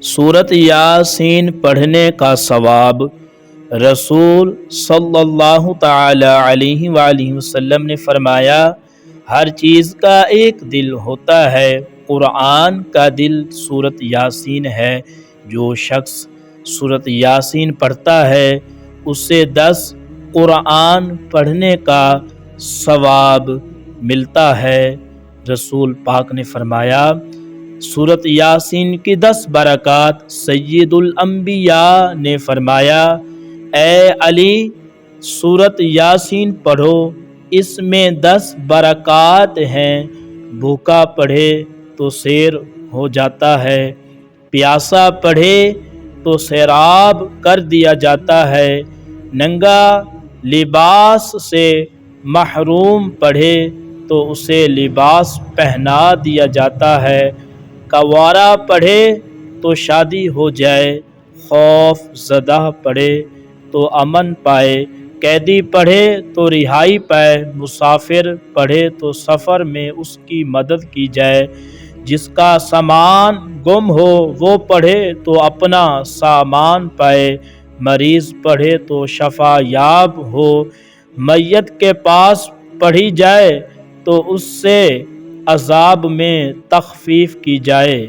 سورۃ یاسین پڑھنے کا ثواب۔ رسول صلی اللہ تعالی علیہ وآلہ وسلم نے فرمایا، ہر چیز کا ایک دل ہوتا ہے، قرآن کا دل سورۃ یاسین ہے۔ جو شخص سورۃ یاسین پڑھتا ہے اسے 10 قرآن پڑھنے کا ثواب ملتا ہے۔ رسول پاک نے فرمایا، سورۃ یاسین کی 10 برکات۔ سید الانبیاء نے فرمایا، اے علی سورۃ یاسین پڑھو، اس میں 10 برکات ہیں۔ بھوکا پڑھے تو سیر ہو جاتا ہے، پیاسا پڑھے تو سیراب کر دیا جاتا ہے، ننگا لباس سے محروم پڑھے تو اسے لباس پہنا دیا جاتا ہے، کنوارا پڑھے تو شادی ہو جائے، خوف زدہ پڑھے تو امن پائے، قیدی پڑھے تو رہائی پائے، مسافر پڑھے تو سفر میں اس کی مدد کی جائے، جس کا سامان گم ہو وہ پڑھے تو اپنا سامان پائے، مریض پڑھے تو شفا یاب ہو، میت کے پاس پڑھی جائے تو اس سے عذاب میں تخفیف کی جائے۔